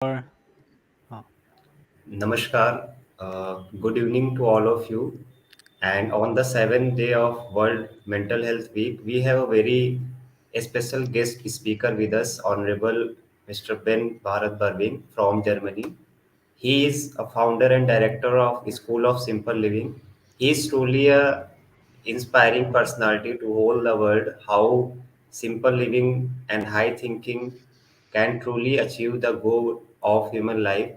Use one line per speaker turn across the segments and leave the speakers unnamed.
Or oh,
Namaskar. Good evening to all of you. And on the seventh day of World Mental Health Week, we have a very special guest speaker with us, Honorable Mr. Ben Bharat Berwing from Germany. He is a founder and director of School of Simple Living. He is truly a inspiring personality to hold the world how simple living and high thinking can truly achieve the goal of human life.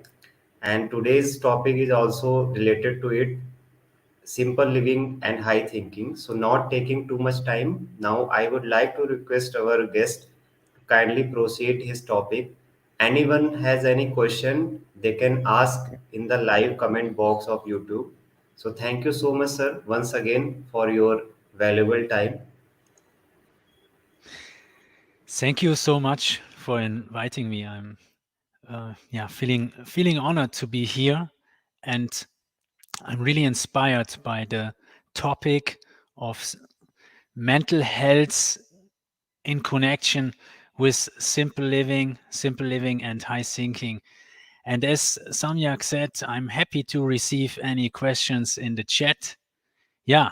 And today's topic is also related to it, simple living and high thinking. So, not taking too much time, now I would like to request our guest to kindly proceed his topic. Anyone has any question, they can ask in the live comment box of YouTube. So, thank you so much, sir, once again for your valuable time.
thank you so much for inviting me. I'm yeah feeling honored to be here, and I'm really inspired by the topic of mental health in connection with simple living, and high thinking. And as Samyak said, I'm happy to receive any questions in the chat. Yeah,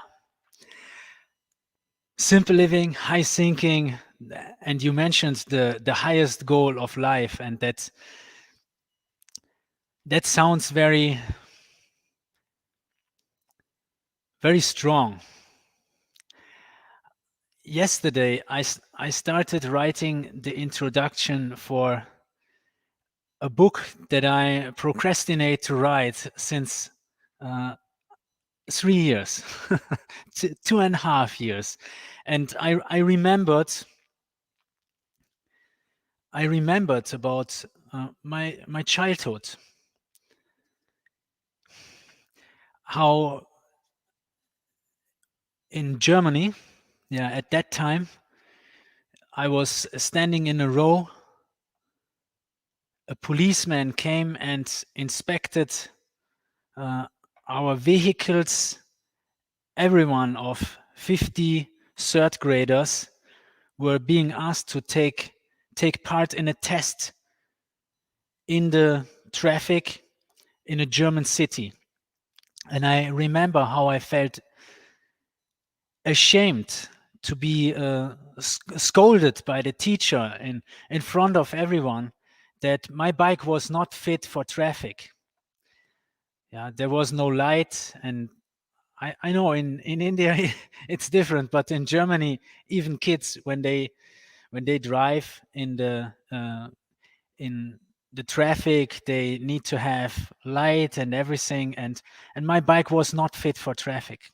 simple living, high thinking, and you mentioned the highest goal of life, and that sounds very strong. Yesterday, I started writing the introduction for a book that I procrastinate to write since uh, 3 years, 2.5 years, and I remembered about my childhood, how in Germany, yeah, at that time, I was standing in a row. A policeman came and inspected uh, our vehicles. Everyone of 50 third graders were being asked to take part in a test in the traffic in a German city. And I remember how I felt ashamed to be scolded by the teacher in front of everyone that my bike was not fit for traffic. Yeah, there was no light, and I know in India it's different, but in Germany, even kids when they drive in the traffic, they need to have light and everything, and my bike was not fit for traffic,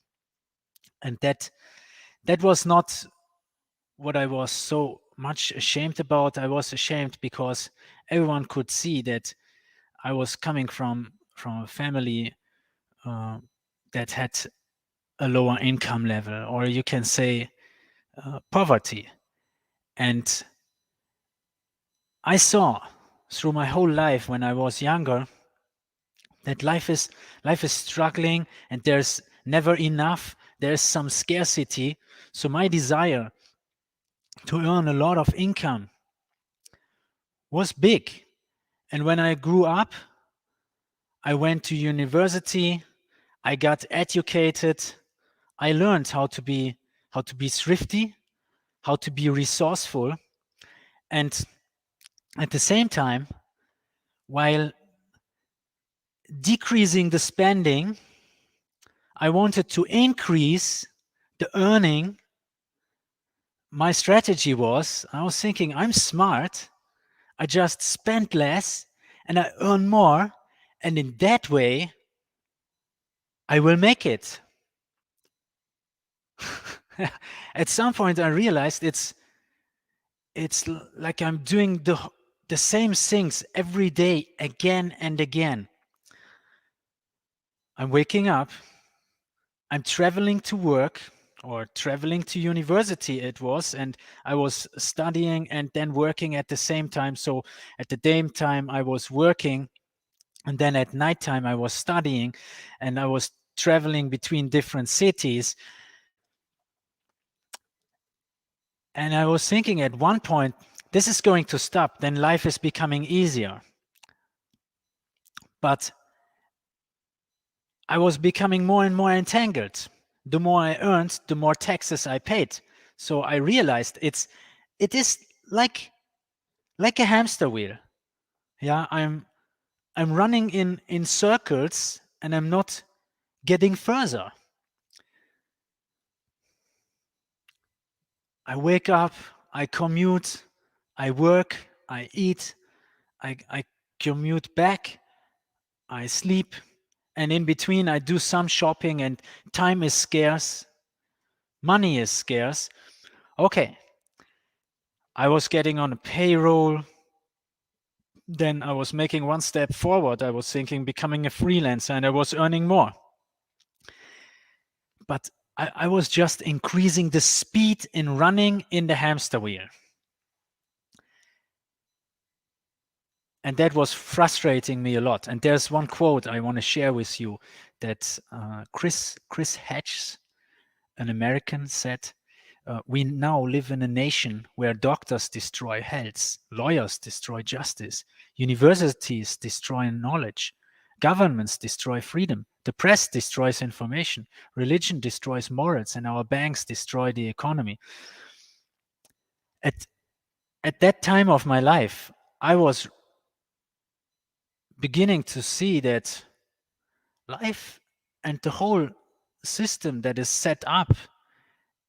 and that was not what I was so much ashamed about. I was ashamed because everyone could see that I was coming from a family uh, that had a lower income level, or you can say poverty. And I saw through my whole life when I was younger that life is struggling, and there's never enough. There's some scarcity. So my desire to earn a lot of income was big. And when I grew up, I went to university, I got educated, I learned how to be thrifty, how to be resourceful, and at the same time, while decreasing the spending, I wanted to increase the earning. My strategy was, I was thinking, I'm smart, I just spend less and I earn more, and in that way I will make it. At some point I realized it's like I'm doing the same things every day again and again. I'm waking up, I'm traveling to work or traveling to university it was, and I was studying and then working at the same time. So at the daytime I was working, and then at nighttime I was studying, and I was traveling between different cities. And I was thinking at one point, this is going to stop, then life is becoming easier. But I was becoming more and more entangled. The more I earned, the more taxes I paid. So I realized it is like a hamster wheel. Yeah, I'm running in circles and I'm not getting further. I wake up, I commute, I work, I eat, I commute back, I sleep, and in between I do some shopping, and time is scarce, money is scarce. Okay, I was getting on a payroll, then I was making one step forward. I was thinking becoming a freelancer, and I was earning more. But I was just increasing the speed in running in the hamster wheel. And that was frustrating me a lot. And there's one quote I want to share with you that Chris Hedges, an American, said, "We now live in a nation where doctors destroy health, lawyers destroy justice, universities destroy knowledge, governments destroy freedom, the press destroys information, religion destroys morals, and our banks destroy the economy." At that time of my life, I was beginning to see that life and the whole system that is set up,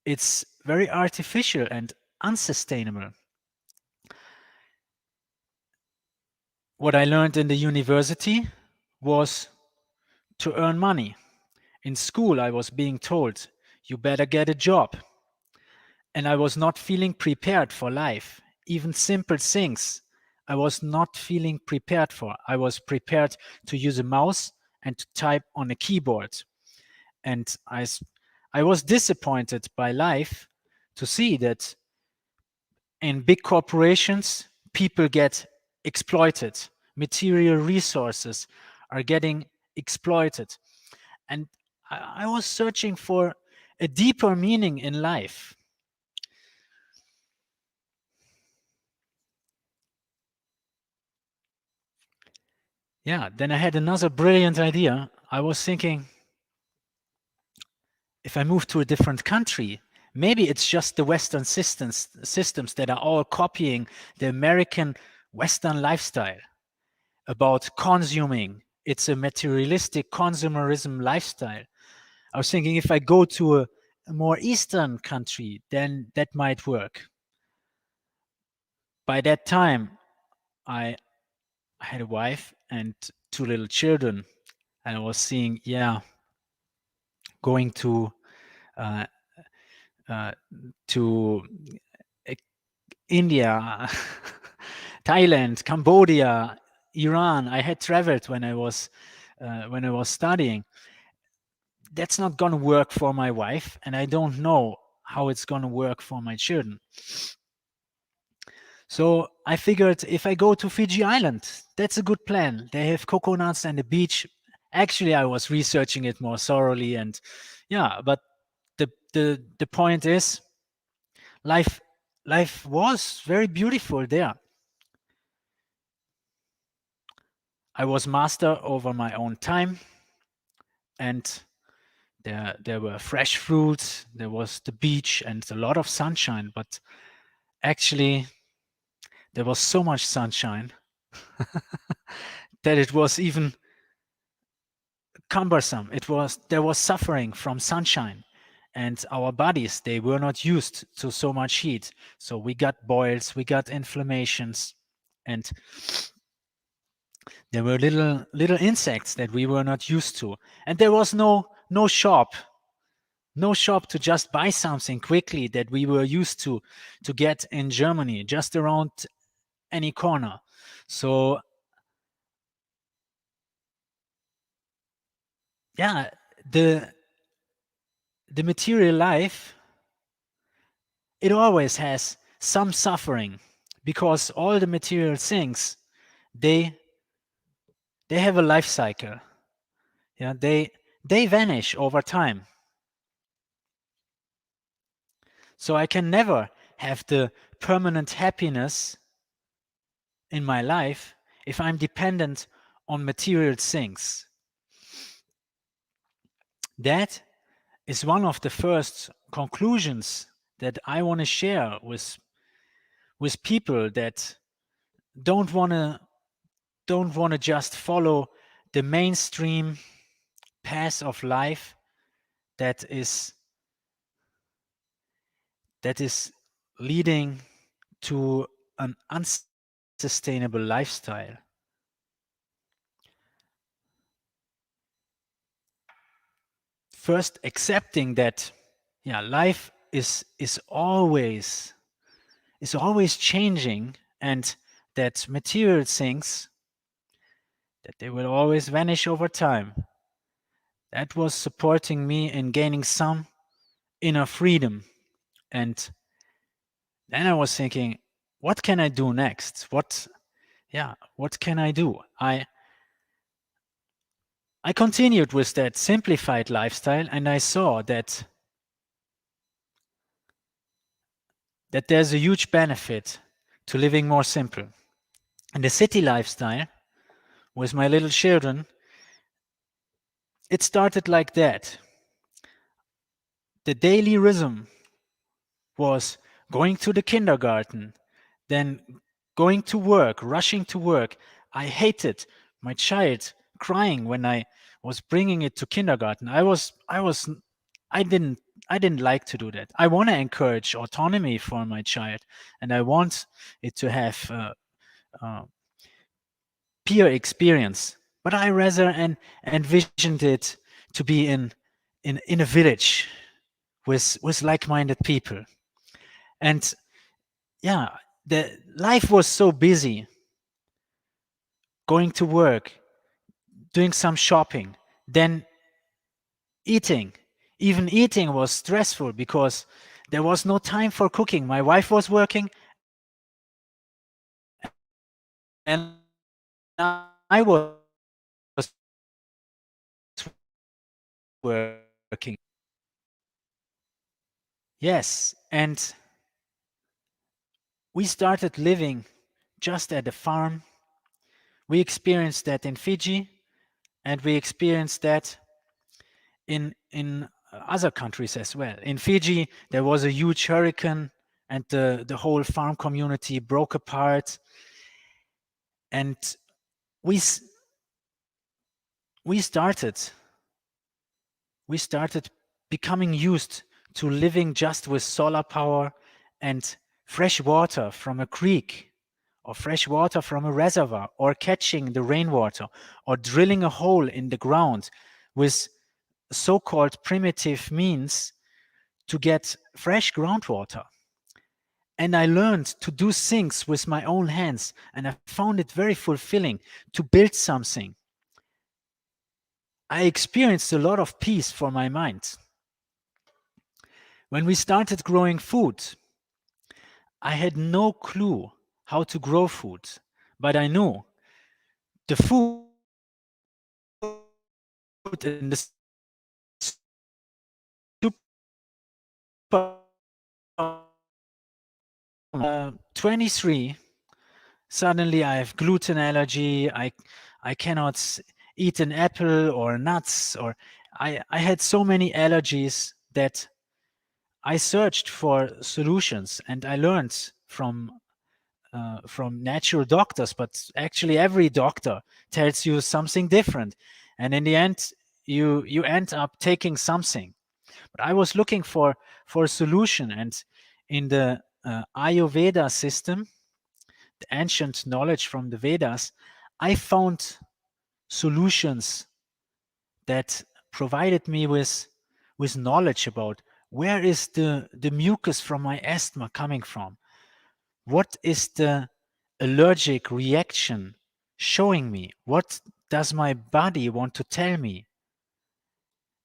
it's very artificial and unsustainable. What I learned in the university was to earn money. In school, I was being told, you better get a job. And I was not feeling prepared for life. Even simple things I was not feeling prepared for. I was prepared to use a mouse and to type on a keyboard. And I was disappointed by life to see that in big corporations, people get exploited. Material resources are getting exploited. And I was searching for a deeper meaning in life. Yeah, then I had another brilliant idea. I was thinking, if I move to a different country, maybe it's just the Western systems that are all copying the American Western lifestyle about consuming. It's a materialistic consumerism lifestyle. I was thinking if I go to a more Eastern country, then that might work. By that time, I had a wife and 2 little children, and I was seeing, yeah, going uh, uh, to India, Thailand, Cambodia, Iran. I had traveled when I was studying. That's not going to work for my wife, and I don't know how it's going to work for my children. So I figured if I go to Fiji Island, that's a good plan. They have coconuts and a beach. Actually, I was researching it more thoroughly, and yeah, but the point is, life was very beautiful there. I was master over my own time, and there were fresh fruits, there was the beach and a lot of sunshine, but actually there was so much sunshine that it was even cumbersome. There was suffering from sunshine, and our bodies, they were not used to so much heat. So we got boils, we got inflammations, and there were little insects that we were not used to. And there was no shop to just buy something quickly that we were used to get in Germany, just around any corner. So yeah, the material life, it always has some suffering, because all the material things, they have a life cycle. Yeah, they vanish over time. So I can never have the permanent happiness in my life if I'm dependent on material things. That is one of the first conclusions that I want to share with people that don't want to just follow the mainstream path of life that is leading to an unsustainable lifestyle. First, accepting that, yeah, life is always changing, and that material things, that they will always vanish over time. That was supporting me in gaining some inner freedom. And then I was thinking, what can I do next? What can I do? I continued with that simplified lifestyle, and I saw that there's a huge benefit to living more simple. And the city lifestyle with my little children, it started like that. The daily rhythm was going to the kindergarten, then going to work, rushing to work. I hated my child crying when I was bringing it to kindergarten. I didn't like to do that. I want to encourage autonomy for my child, and I want it to have uh, peer experience. But I rather envisioned it to be in a village with like-minded people. And yeah, the life was so busy, going to work, doing some shopping, then eating. Even eating was stressful because there was no time for cooking. My wife was working and I was working. Yes, and we started living just at a farm. We experienced that in Fiji, and we experienced that in other countries as well. In Fiji, there was a huge hurricane, and the whole farm community broke apart. And we we started becoming used to living just with solar power and fresh water from a creek, or fresh water from a reservoir, or catching the rainwater, or drilling a hole in the ground with so-called primitive means to get fresh groundwater. And I learned to do things with my own hands, and I found it very fulfilling to build something. I experienced a lot of peace for my mind. When we started growing food, I had no clue how to grow food, but I knew the food in the supermarket. 23, suddenly I have gluten allergy. I cannot eat an apple or nuts, or I had so many allergies that I searched for solutions, and I learned from natural doctors, but actually every doctor tells you something different, and in the end you end up taking something. But I was looking for a solution, and in the Ayurveda system, the ancient knowledge from the Vedas, I found solutions that provided me with knowledge about where is the mucus from my asthma coming from. What is the allergic reaction showing me? What does my body want to tell me?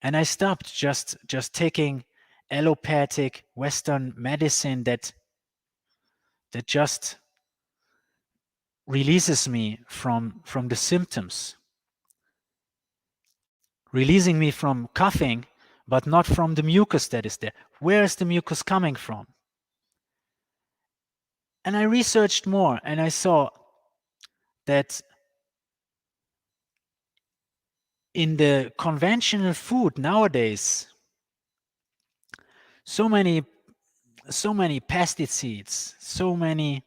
And I stopped just taking allopathic Western medicine that just releases me from the symptoms, releasing me from coughing, but not from the mucus that is there. Where is the mucus coming from? And I researched more, and I saw that in the conventional food nowadays, so many pesticides, so many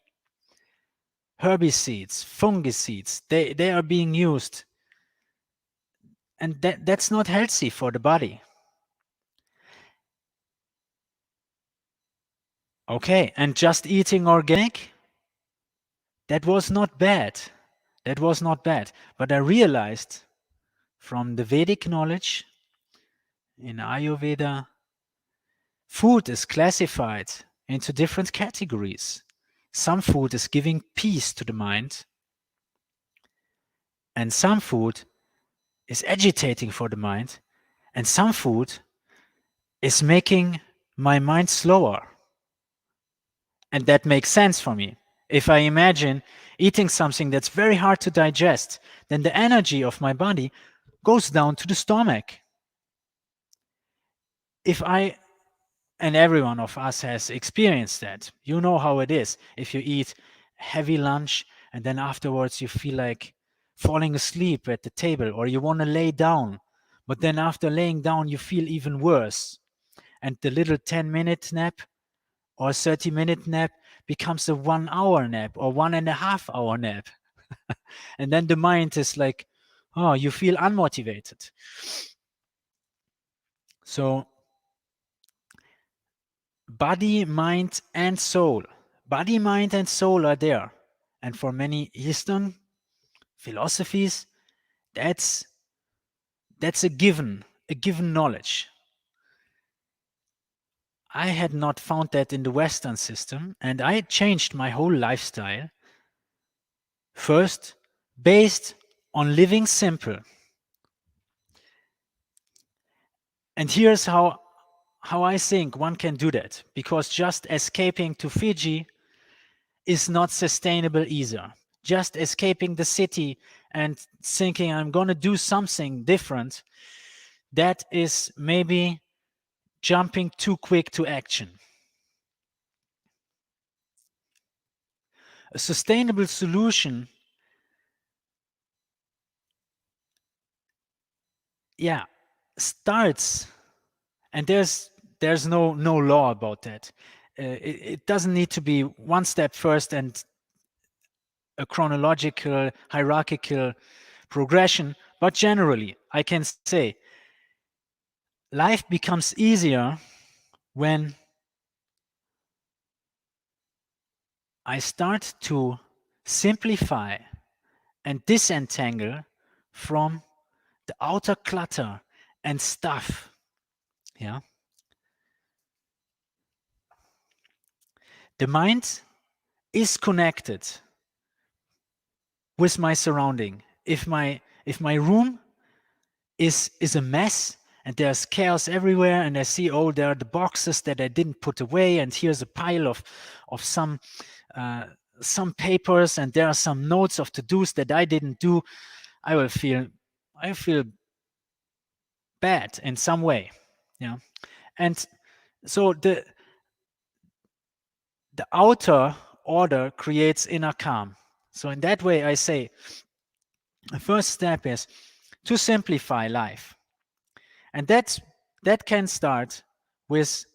herbicides, fungicides, they are being used, and that's not healthy for the body. Okay, and just eating organic, that was not bad. That was not bad. But I realized from the Vedic knowledge in Ayurveda, food is classified into different categories. Some food is giving peace to the mind, and some food is agitating for the mind, and some food is making my mind slower. And that makes sense for me. If I imagine eating something that's very hard to digest, then the energy of my body goes down to the stomach. If I, and every one of us has experienced that, you know how it is. If you eat heavy lunch and then afterwards you feel like falling asleep at the table, or you want to lay down, but then after laying down you feel even worse. And the little 10-minute nap or 30-minute nap becomes a 1 hour nap or 1.5 hour nap. And then the mind is like, oh, you feel unmotivated. So, body, mind, and soul. Body, mind, and soul are there. And for many Eastern philosophies, that's a given knowledge. I had not found that in the Western system, and I changed my whole lifestyle. First, based on living simple. And here's how I think one can do that, because just escaping to Fiji is not sustainable either. Just escaping the city and thinking I'm going to do something different, that is maybe jumping too quick to action. A sustainable solution, starts, and there's no law about that. It doesn't need to be one step first and a chronological, hierarchical progression, but generally, I can say life becomes easier when I start to simplify and disentangle from the outer clutter and stuff. Yeah. The mind is connected with my surrounding. If my room is a mess and there's chaos everywhere, and I see, oh, there are the boxes that I didn't put away, and here's a pile of some papers, and there are some notes of to-dos that I didn't do, I feel bad in some way. Yeah. And so the outer order creates inner calm. So in that way, I say the first step is to simplify life. And that can start with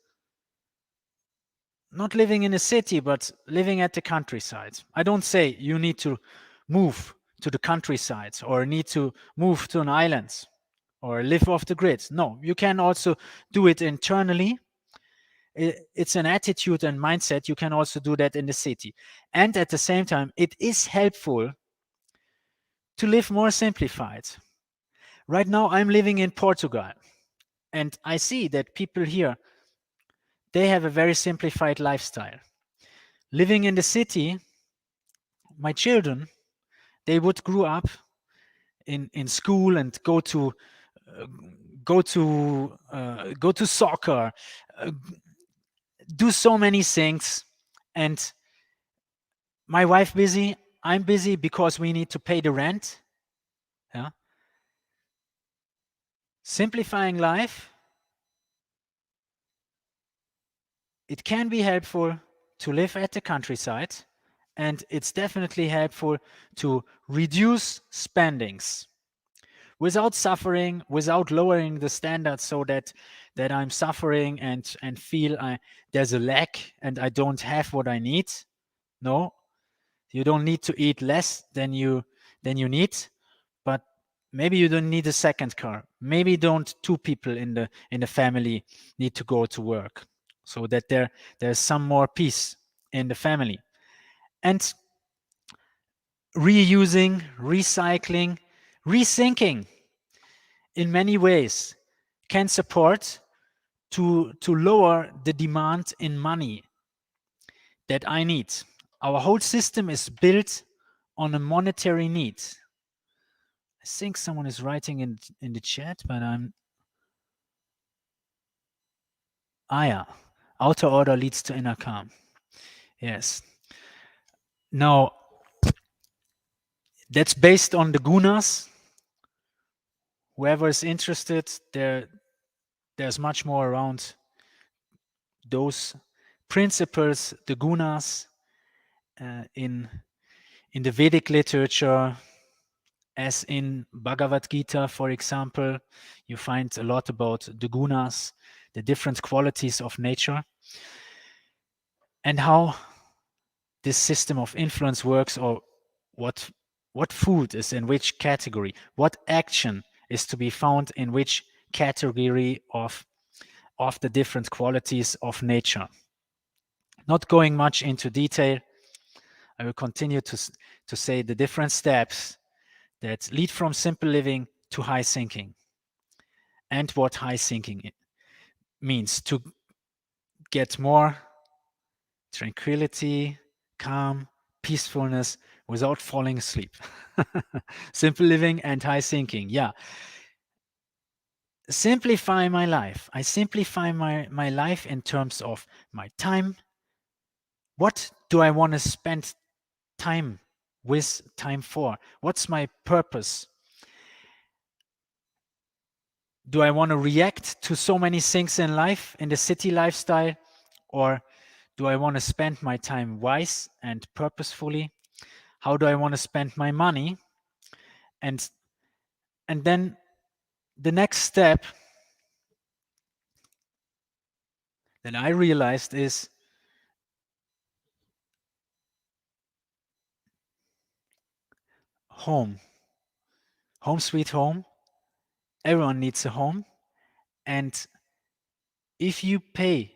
not living in a city, but living at the countryside. I don't say you need to move to the countryside or need to move to an island or live off the grid. No, you can also do it internally. It's an attitude and mindset. You can also do that in the city. And at the same time, it is helpful to live more simplified. Right now, I'm living in Portugal, and I see that people here, they have a very simplified lifestyle. Living in the city, my children, they would grow up in school and go to soccer, do so many things, and my wife busy, I'm busy because we need to pay the rent. Yeah. Simplifying life, it can be helpful to live at the countryside, and it's definitely helpful to reduce spendings. without suffering, without lowering the standards so that I'm suffering and feel there's a lack and I don't have what I need. No, you don't need to eat less than you need, but maybe you don't need a second car. Maybe don't two people in the family need to go to work, so that there's some more peace in the family. And reusing, recycling, rethinking in many ways can support to lower the demand in money that I need. Our whole system is built on a monetary need. I think someone is writing in the chat, but yeah. Outer order leads to inner calm. Yes. Now, that's based on the Gunas. Whoever is interested, there's much more around those principles, the Gunas, in the Vedic literature, as in Bhagavad Gita, for example. You find a lot about the Gunas, the different qualities of nature, and how this system of influence works, or what food is in which category, what action is to be found in which category of the different qualities of nature. Not going much into detail, I will continue to say the different steps that lead from simple living to high thinking, and what high thinking means to get more tranquility, calm, peacefulness without falling asleep. Simple living and high thinking. Yeah. Simplify my life. I simplify my life in terms of my time. What do I want to spend time for? What's my purpose? Do I want to react to so many things in life, in the city lifestyle, or do I want to spend my time wise and purposefully? How do I want to spend my money? And then the next step that I realized is home. Home sweet home. Everyone needs a home. And if you pay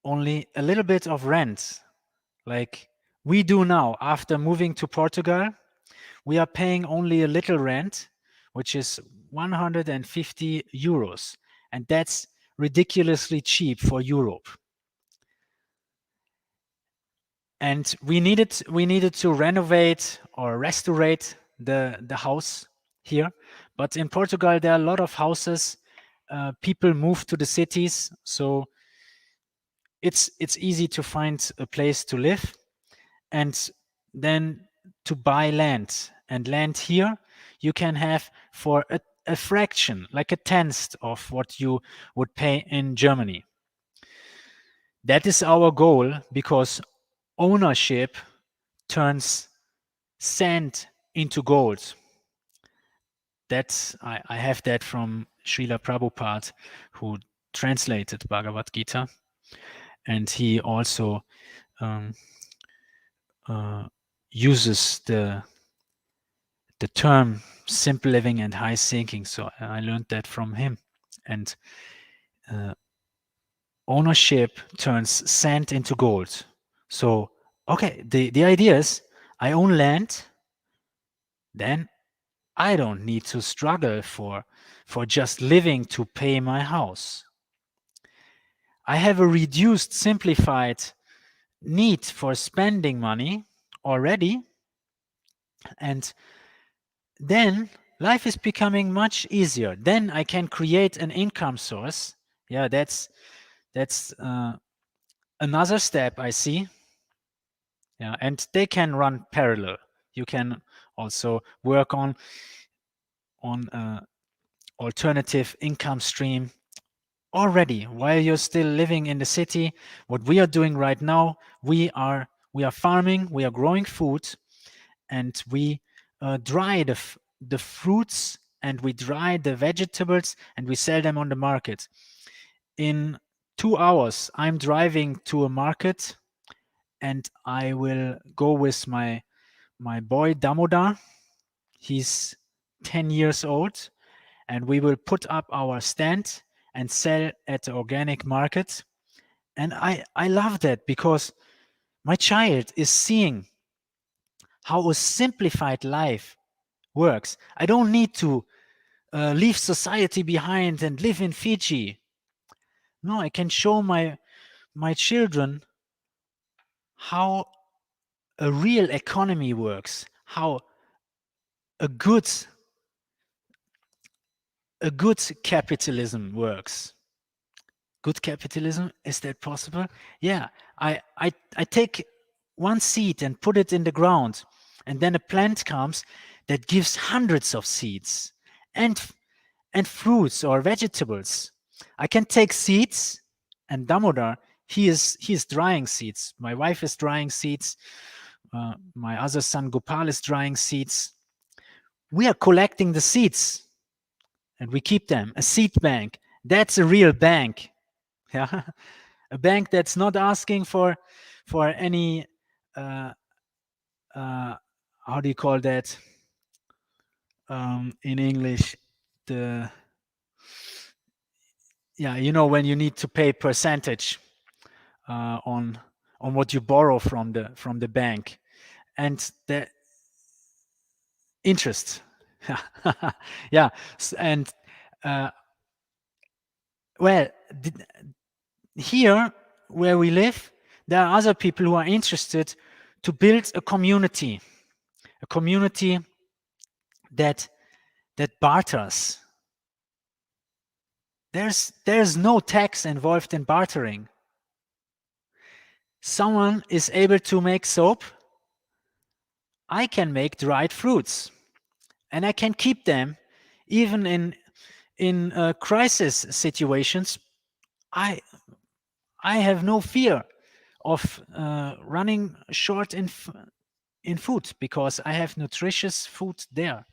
only a little bit of rent, like we do now after moving to Portugal, we are paying only a little rent, which is 150 euros. And that's ridiculously cheap for Europe. And we needed to renovate or restaurate the house here. But in Portugal, there are a lot of houses. People move to the cities, so it's easy to find a place to live, and then to buy land. And land here you can have for a fraction, like a tenth of what you would pay in Germany. That is our goal, because ownership turns sand into gold. That's I have that from Srila Prabhupada, who translated Bhagavad Gita, and he also uses the term simple living and high thinking. So I learned that from him. And ownership turns sand into gold. So okay, the idea is I own land, then I don't need to struggle for just living to pay my house. I have a reduced, simplified need for spending money already, and then life is becoming much easier. Then I can create an income source. Yeah, that's another step I see. Yeah, and they can run parallel. You can also work on alternative income stream already while you're still living in the city. What we are doing right now, we are farming, we are growing food, and we dry the fruits and we dry the vegetables and we sell them on the market. In 2 hours, I'm driving to a market and I will go with my boy Damodar. He's 10 years old, and we will put up our stand and sell at the organic market. And I love that because my child is seeing how a simplified life works. I don't need to leave society behind and live in Fiji. No, I can show my children how a real economy works, how a good a good capitalism works. Good capitalism, is that possible? Yeah, I take one seed and put it in the ground, and then a plant comes that gives hundreds of seeds and fruits or vegetables. I can take seeds, and Damodar, he is drying seeds. My wife is drying seeds. My other son Gopal is drying seeds. We are collecting the seeds and we keep them. A seed bank. That's a real bank. Yeah, a bank that's not asking for any uh, how do you call that in English? The Yeah, you know, when you need to pay percentage on what you borrow from the bank, and the interest. Yeah, and uh, well, here where we live, there are other people who are interested to build a community that barters. There's no tax involved in bartering. Someone is able to make soap. I can make dried fruits, and I can keep them even in crisis situations. I have no fear of running short in food because I have nutritious food there.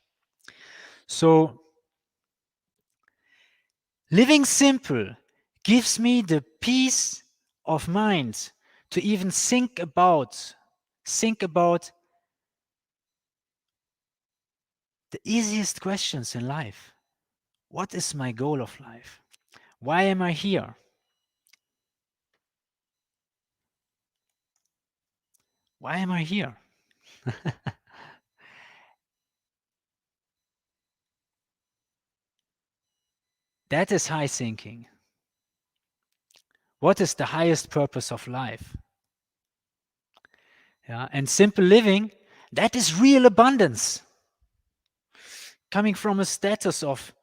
So living simple gives me the peace of mind to even think about the easiest questions in life. What is my goal of life? Why am I here? Why am I here? That is high thinking. What is the highest purpose of life? Yeah, and simple living, that is real abundance. Coming from a status of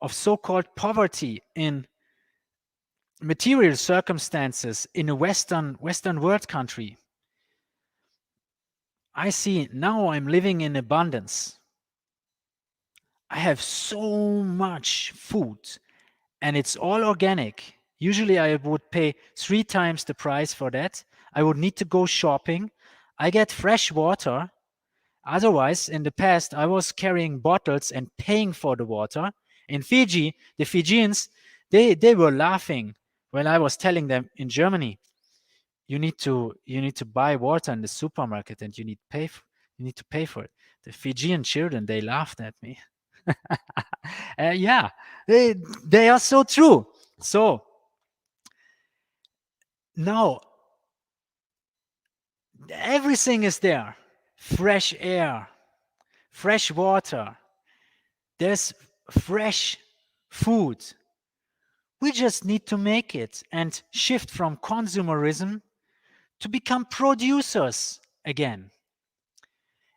so-called poverty in material circumstances in a Western world country, I see now I'm living in abundance. I have so much food and it's all organic. Usually I would pay 3 times the price for that. I would need to go shopping. I get fresh water. Otherwise, in the past, I was carrying bottles and paying for the water. In Fiji, the Fijians, they were laughing when I was telling them in Germany, you need to buy water in the supermarket and you need to pay for it. The Fijian children, they laughed at me. Yeah, they are so true. So now everything is there. Fresh air, fresh water, there's fresh food. We just need to make it and shift from consumerism to become producers again.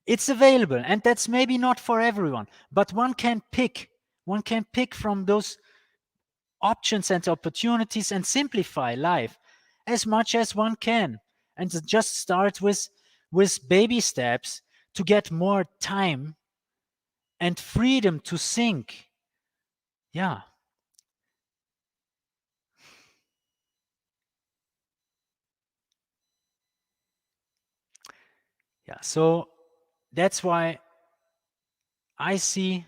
It's available, and that's maybe not for everyone, but one can pick from those options and opportunities and simplify life as much as one can, and just start with baby steps to get more time and freedom to think. Yeah. Yeah, so that's why I see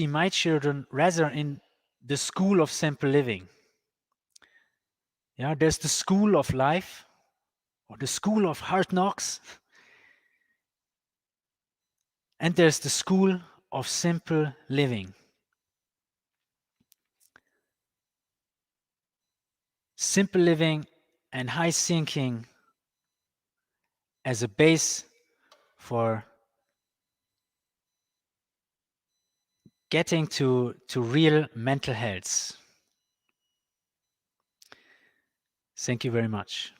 my children rather in the school of simple living. Yeah, there's the school of life or the school of hard knocks, and there's the school of simple living. Simple living and high thinking as a base for getting to real mental health. Thank you very much.